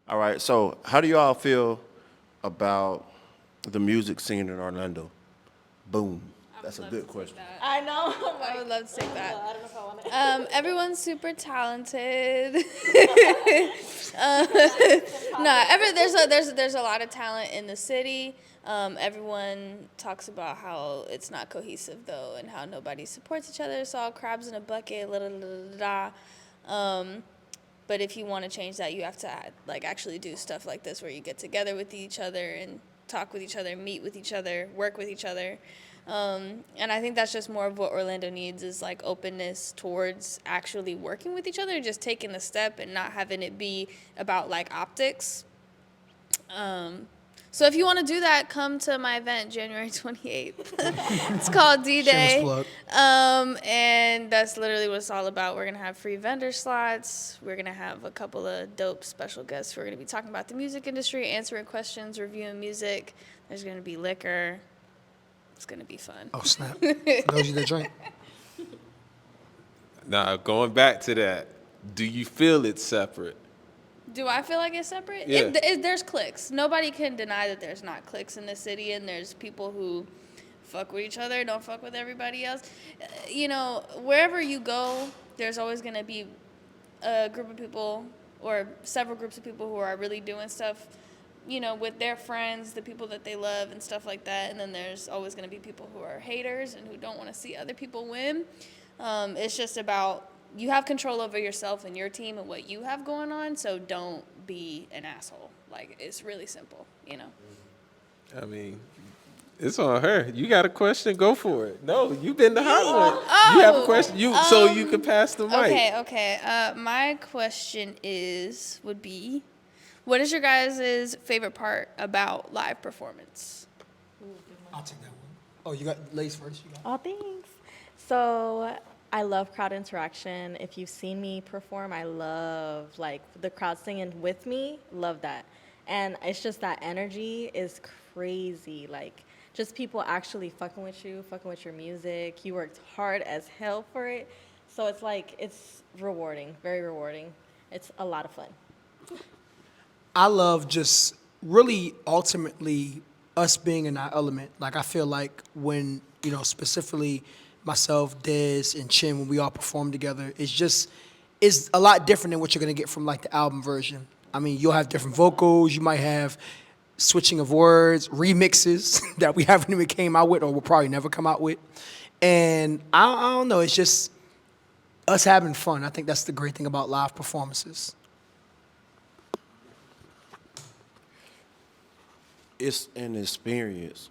All right. So, how do you all feel about the music scene in Orlando? Boom. That's a good question. I know. I would love to take that. I don't know if I want to. Everyone's super talented. No, there's a lot of talent in the city. Everyone talks about how it's not cohesive though, and how nobody supports each other. It's all crabs in a bucket. La, la, la, la, la. But if you want to change that, you have to like actually do stuff like this, where you get together with each other and talk with each other, meet with each other, work with each other. And I think that's just more of what Orlando needs, is like openness towards actually working with each other, just taking the step and not having it be about like optics. So if you want to do that, come to my event January 28th. It's called D-Day. Shameless And that's literally what it's all about. We're going to have free vendor slots. We're going to have a couple of dope special guests who are going to be talking about the music industry, answering questions, reviewing music. There's going to be liquor. It's going to be fun. Oh, snap. For those of you that drink. Now, going back to that, do you feel it's separate? Do I feel like it's separate? Yeah. There's cliques. Nobody can deny that there's not cliques in the city, and there's people who fuck with each other, don't fuck with everybody else. Wherever you go, there's always going to be a group of people or several groups of people who are really doing stuff, with their friends, the people that they love and stuff like that. And then there's always going to be people who are haters and who don't want to see other people win. It's just about, you have control over yourself and your team and what you have going on, so don't be an asshole. Like, it's really simple, I mean, it's on her. You got a question? Go for it. No, you've been the hot one. You have a question? So you can pass the mic. Okay. My question would be, what is your guys' favorite part about live performance? I'll take that one. Oh, you got Lace first? You got Oh, thanks. So I love crowd interaction. If you've seen me perform, I love like the crowd singing with me. Love that. And it's just that energy is crazy. Like just people actually fucking with you, fucking with your music. You worked hard as hell for it. So it's like, it's rewarding, very rewarding. It's a lot of fun. I love just really ultimately us being in our element. Like I feel like when, specifically myself, Dez, and Chin, when we all perform together, it's a lot different than what you're gonna get from like the album version. I mean, you'll have different vocals, you might have switching of words, remixes that we haven't even came out with or will probably never come out with. And I don't know, it's just us having fun. I think that's the great thing about live performances. It's an experience.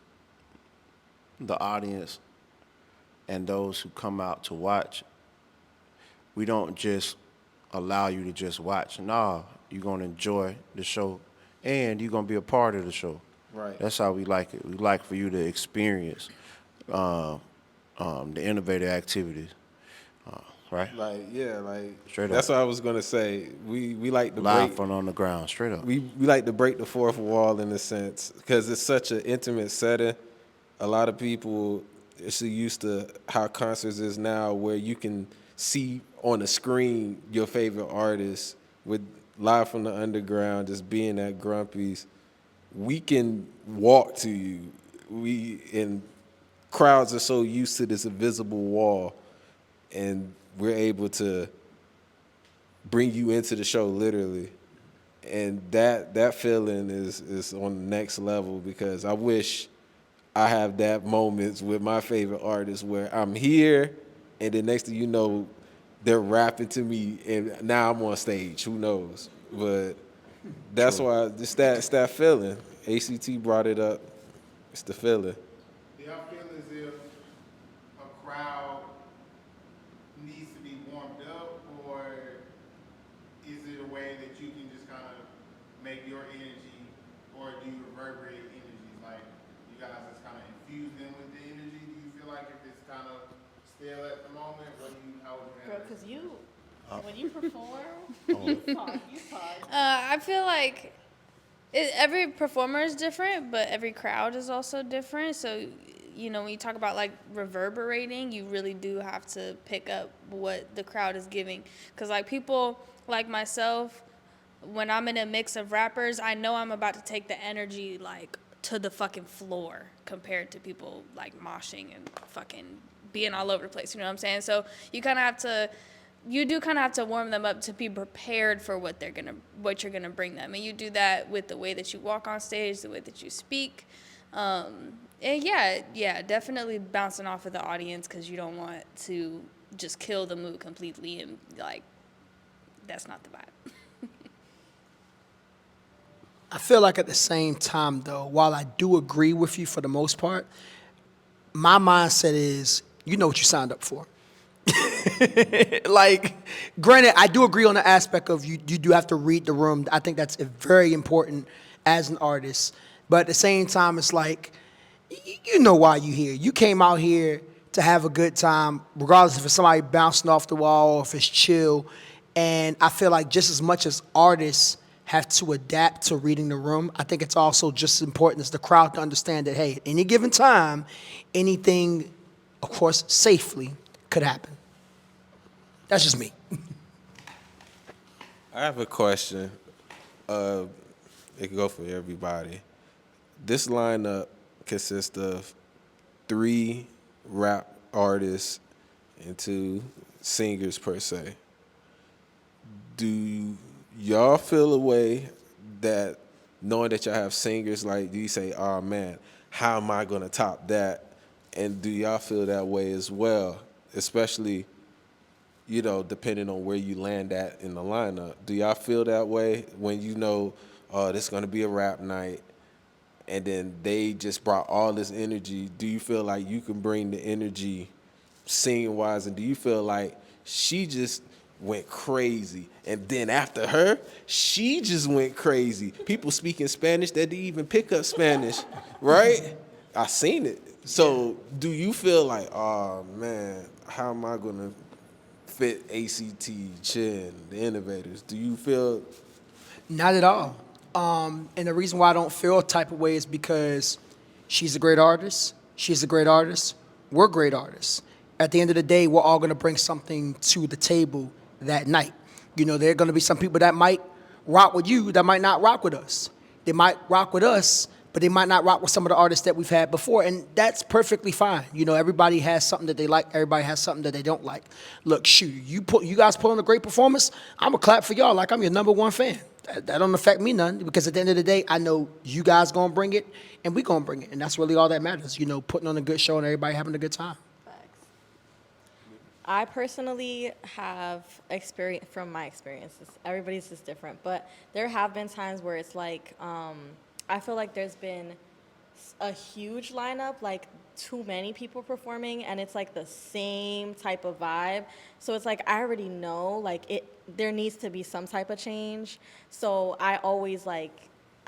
The audience and those who come out to watch, we don't just allow you to just watch. No, you're going to enjoy the show, and you're going to be a part of the show. Right. That's how we like it. We like for you to experience the innovative activities, right? Straight that's up. what I was gonna say. We like to Live break. fun on the ground, straight up. We like to break the fourth wall in a sense because it's such an intimate setting. A lot of people are so used to how concerts is now, where you can see on the screen your favorite artist. With Live from the Underground, just being at Grumpy's, we can walk to you. And crowds are so used to this invisible wall, and we're able to bring you into the show literally. And that feeling is on the next level, because I wish I have that moments with my favorite artists where I'm here and then next thing you know, they're rapping to me and now I'm on stage. Who knows? But that's why it's that feeling. ACT brought it up. It's the feeling. Do y'all feel as if a crowd needs to be warmed up, or is it a way that you can just kind of make your energy, or do you reverberate energies? Like you guys just kind of infuse them with the energy? Do you feel like if it's kind of still at the moment, how would you Bro, handle it? because when you perform, you talk. I feel like every performer is different, but every crowd is also different. So, when you talk about like reverberating, you really do have to pick up what the crowd is giving. Because like people like myself, when I'm in a mix of rappers, I know I'm about to take the energy like to the fucking floor compared to people like moshing and fucking being all over the place. You know what I'm saying? So you kind of have to, you do kind of have to warm them up to be prepared for what you're gonna bring them, and you do that with the way that you walk on stage, the way that you speak, and yeah, definitely bouncing off of the audience because you don't want to just kill the mood completely and like that's not the vibe. I feel like at the same time, though, while I do agree with you for the most part, my mindset is, you know what you signed up for. Like, granted, I do agree on the aspect of you do have to read the room. I think that's very important as an artist. But at the same time, it's like, you know why you here. You came out here to have a good time, regardless if it's somebody bouncing off the wall or if it's chill. And I feel like just as much as artists have to adapt to reading the room, I think it's also just as important as the crowd to understand that, hey, at any given time, anything, of course, safely could happen. That's just me. I have a question. It can go for everybody. This lineup consists of 3 rap artists and 2 singers per se. Do y'all feel a way that knowing that y'all have singers, like, do you say, oh man, how am I gonna top that? And do y'all feel that way as well? Especially, you know, depending on where you land at in the lineup. Do y'all feel that way when you know, oh, this is gonna be a rap night, and then they just brought all this energy? Do you feel like you can bring the energy singing wise, and do you feel like she just went crazy, and then after her, she just went crazy? People speaking Spanish that didn't even pick up Spanish, right? I seen it. So do you feel like, oh man, how am I gonna fit ACT, Chin, the Innovators? Do you feel? Not at all. And the reason why I don't feel a type of way is because she's a great artist. She's a great artist. We're great artists. At the end of the day, we're all going to bring something to the table that night. You know, there are going to be some people that might rock with you that might not rock with us. They might rock with us, but they might not rock with some of the artists that we've had before, and that's perfectly fine. You know, everybody has something that they like. Everybody has something that they don't like. Look, shoot, you guys put on a great performance, I'm going to clap for y'all like I'm your number one fan. That don't affect me none, because at the end of the day, I know you guys going to bring it, and we going to bring it, and that's really all that matters, you know, putting on a good show and everybody having a good time. Facts. I personally have experience from my experiences. Everybody's is different, but there have been times where it's like, I feel like there's been a huge lineup, like too many people performing, and it's like the same type of vibe. So it's like I already know like there needs to be some type of change. So I always like,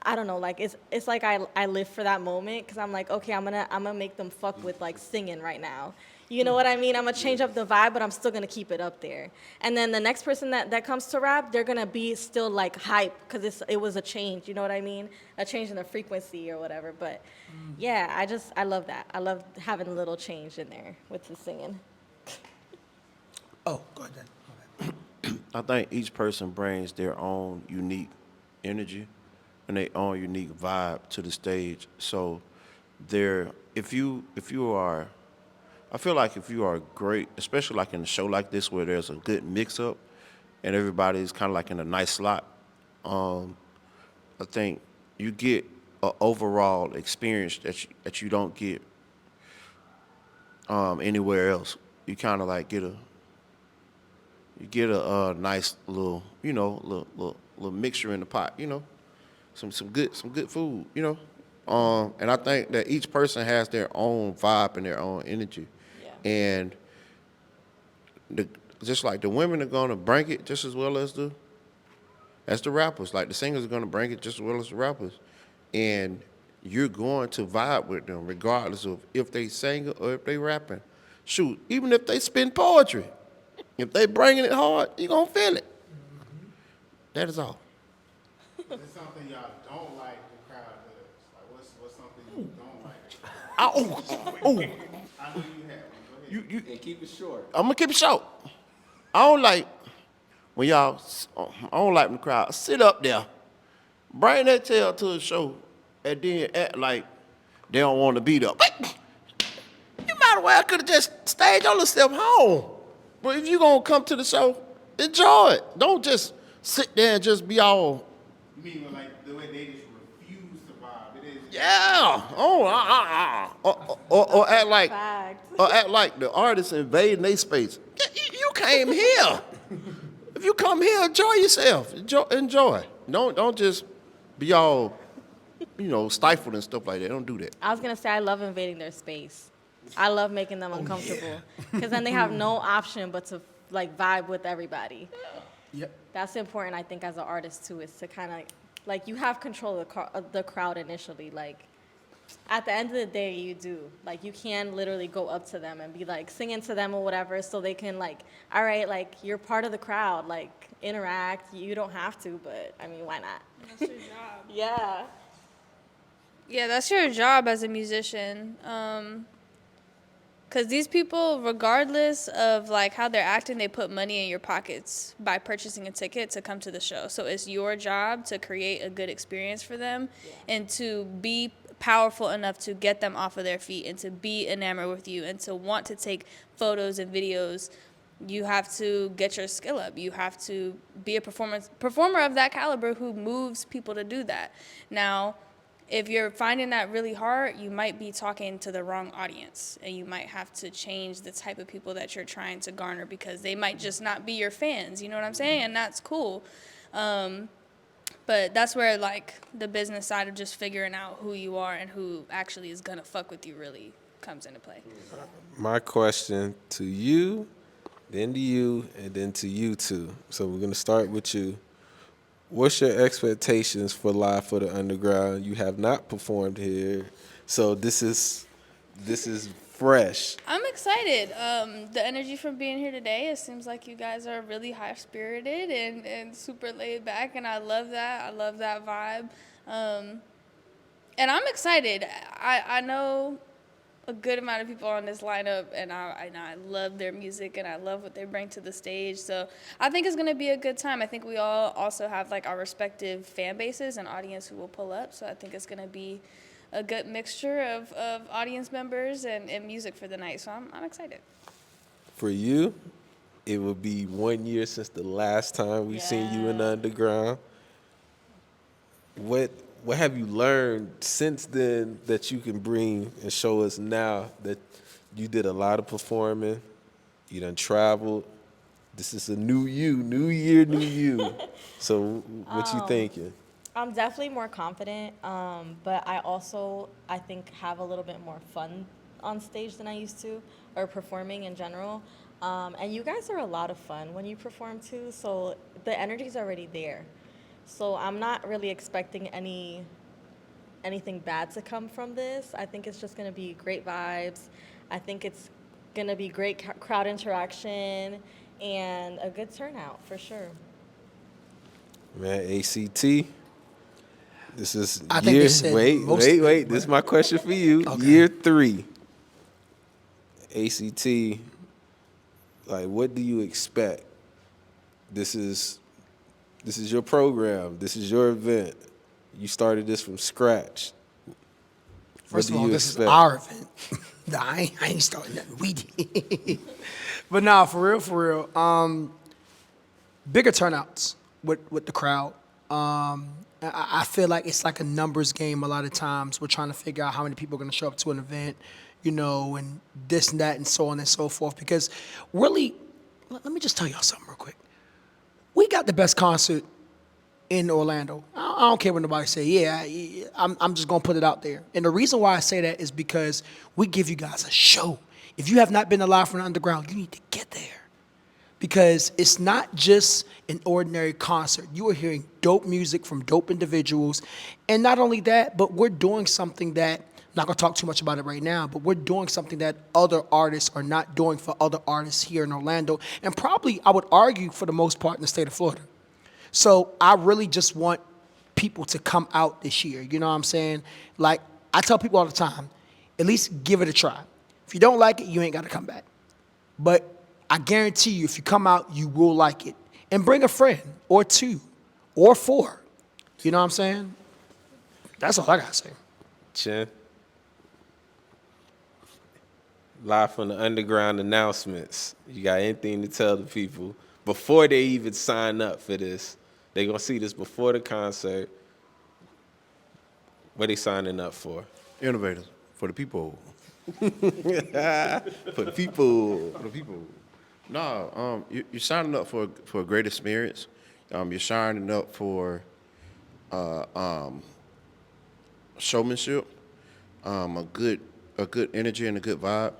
I don't know, like it's like I live for that moment, because I'm like, okay, I'm gonna make them fuck with like singing right now. You know what I mean? I'm gonna change up the vibe, but I'm still gonna keep it up there. And then the next person that comes to rap, they're gonna be still like hype, because it was a change. You know what I mean? A change in the frequency or whatever. But yeah, I love that. I love having a little change in there with the singing. Oh, go ahead. I think each person brings their own unique energy and their own unique vibe to the stage. So if you are, I feel like if you are great, especially like in a show like this where there's a good mix up and everybody's kind of like in a nice slot, I think you get an overall experience that you don't get anywhere else. You kind of like get a nice little, you know, little mixture in the pot, you know, some good food, you know. And I think that each person has their own vibe and their own energy. Yeah. And just like the women are gonna bring it just as well as the rappers. Like the singers are gonna bring it just as well as the rappers. And you're going to vibe with them regardless of if they sing or if they rapping. Shoot, even if they spin poetry, if they bringing it hard, you gonna feel it. That is all. Is there something y'all don't like the crowd does? Like, what's something you don't like? Oh. I know you have one. Go ahead. You And keep it short. I'm gonna keep it short. I don't like when y'all, I don't like when the crowd, sit up there, bring that tail to the show, and then act like they don't want to be there. You might as well could have just stayed your little step home. But if you gonna come to the show, enjoy it. Don't just sit there and just be all, You mean like the way they just refuse to vibe? It is. yeah, or act like, Fact. or act like the artist invading their space. You came here. If you come here, enjoy yourself. Enjoy. Don't just be all, stifled and stuff like that. Don't do that. I was gonna say I love invading their space. I love making them uncomfortable because then they have no option but to like vibe with everybody. Yep. That's important, I think, as an artist too, is to kind of like you have control of the crowd initially. Like at the end of the day, you do. Like you can literally go up to them and be like singing to them or whatever, so they can like, all right, like you're part of the crowd, like interact. You don't have to, but I mean, why not? That's your job. Yeah. Yeah, that's your job as a musician. Because these people, regardless of like how they're acting, they put money in your pockets by purchasing a ticket to come to the show. So it's your job to create a good experience for them and to be powerful enough to get them off of their feet and to be enamored with you and to want to take photos and videos. You have to get your skill up. You have to be a performer of that caliber who moves people to do that. Now, if you're finding that really hard, you might be talking to the wrong audience, and you might have to change the type of people that you're trying to garner because they might just not be your fans. You know what I'm saying? And that's cool. But that's where like the business side of just figuring out who you are and who actually is gonna fuck with you really comes into play. My question to you, then to you, and then to you two. So we're gonna start with you. What's your expectations for Live for the Underground? You have not performed here, so this is fresh. I'm excited. The energy from being here today, it seems like you guys are really high-spirited and super laid back, and I love that. I love that vibe. And I'm excited. I know a good amount of people on this lineup, and I love their music, and I love what they bring to the stage. So I think it's going to be a good time. I think we all also have like our respective fan bases and audience who will pull up. So I think it's going to be a good mixture of audience members and music for the night. So I'm excited. For you, it will be 1 year since the last time we've seen you in the underground. What have you learned since then that you can bring and show us now that you did a lot of performing, you done traveled, this is a new you, new year, new you. So what you thinking? I'm definitely more confident, but I think have a little bit more fun on stage than I used to, or performing in general. And you guys are a lot of fun when you perform too, so the energy's already there. So I'm not really expecting anything bad to come from this. I think it's just gonna be great vibes. I think it's gonna be great crowd interaction and a good turnout for sure. Man, ACT, this is I think year, they said most of it, wait, this is my question for you. Okay. Year 3, ACT, like what do you expect? This is your program. This is your event. You started this from scratch. First of What all, do you this expect? is our event. Nah, I ain't starting nothing. We did. But nah, for real. Bigger turnouts with the crowd. I feel like it's like a numbers game a lot of times. We're trying to figure out how many people are going to show up to an event, and this and that and so on and so forth. Because really, let me just tell y'all something real quick. We got the best concert in Orlando. I don't care what nobody say. Yeah, I'm just going to put it out there. And the reason why I say that is because we give you guys a show. If you have not been to Live from the Underground, you need to get there. Because it's not just an ordinary concert. You are hearing dope music from dope individuals. And not only that, but we're doing something that, I'm not going to talk too much about it right now, but we're doing something that other artists are not doing for other artists here in Orlando. And probably, I would argue, for the most part, in the state of Florida. So I really just want people to come out this year. You know what I'm saying? Like, I tell people all the time, at least give it a try. If you don't like it, you ain't got to come back. But I guarantee you, if you come out, you will like it. and bring a friend or two or four. You know what I'm saying? That's all I gotta say. Chin. Live from the underground announcements. You got anything to tell the people before they even sign up for this? They gonna see this before the concert. What they signing up for? Innovators for the people. For the people. For the people. No, you're signing up for a great experience. You're signing up for showmanship, a good energy and a good vibe.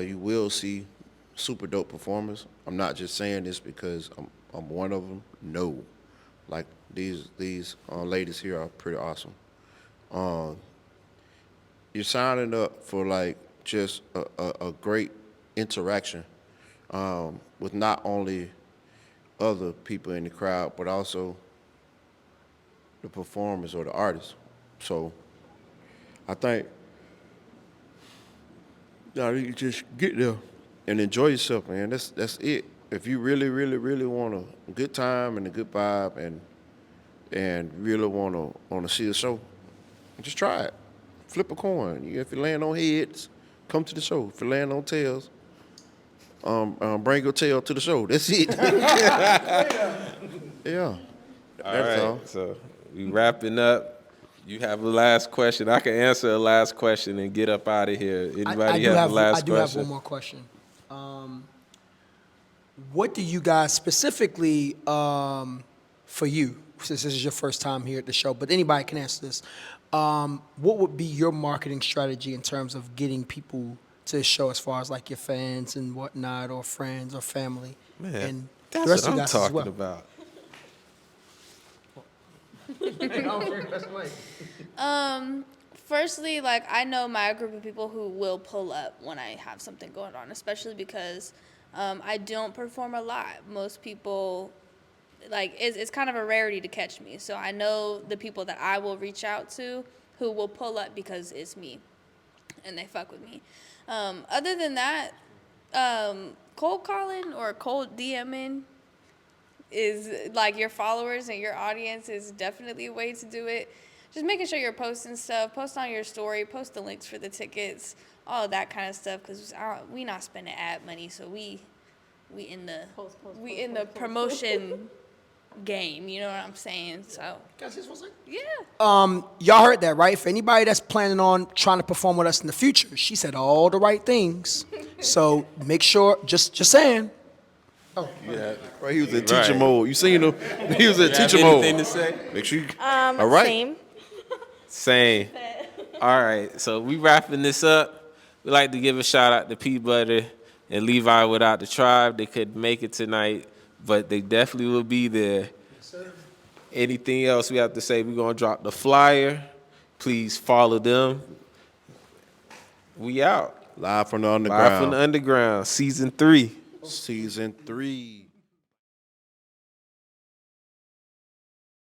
You will see super dope performers. I'm not just saying this because I'm one of them. No, like these ladies here are pretty awesome. You're signing up for like just a great interaction with not only other people in the crowd but also the performers or the artists. So I think you just get there and enjoy yourself, man. That's it. If you really, really, really want a good time and a good vibe and really want to see a show, just try it. Flip a coin. If you land on heads, come to the show. If you land on tails, bring your tail to the show. That's it. Yeah. That's all. So we wrapping up. You have a last question. I can answer a last question and get up out of here. Anybody have a last I do question? have one more question. What do you guys specifically, for you, since this is your first time here at the show, but anybody can answer this, what would be your marketing strategy in terms of getting people to the show as far as like your fans and whatnot or friends or family? Man, and that's the rest what of you I'm guys talking as well. about. Firstly, like I know my group of people who will pull up when I have something going on, especially because I don't perform a lot. Most people, like, it's kind of a rarity to catch me. So I know the people that I will reach out to who will pull up because it's me and they fuck with me. Other than that, cold calling or cold DMing is like your followers and your audience is definitely a way to do it. Just making sure you're posting stuff, post on your story, post the links for the tickets, all that kind of stuff. Because we not spending ad money, so we in the promotion game. You know what I'm saying? So yeah. Y'all heard that, right? For anybody that's planning on trying to perform with us in the future, she said all the right things. So make sure, just saying. Yeah, right. He was in teacher mode. You seen him? He was in teacher Have mode. anything to say? Make sure you. All right. Same. Same. All right, so we wrapping this up. We like to give a shout out to P Butter and Levi without the tribe. They couldn't make it tonight, but they definitely will be there. Anything else we have to say? We're gonna drop the flyer. Please follow them. We out. Live from the underground. Live from the underground, season 3. Season 3.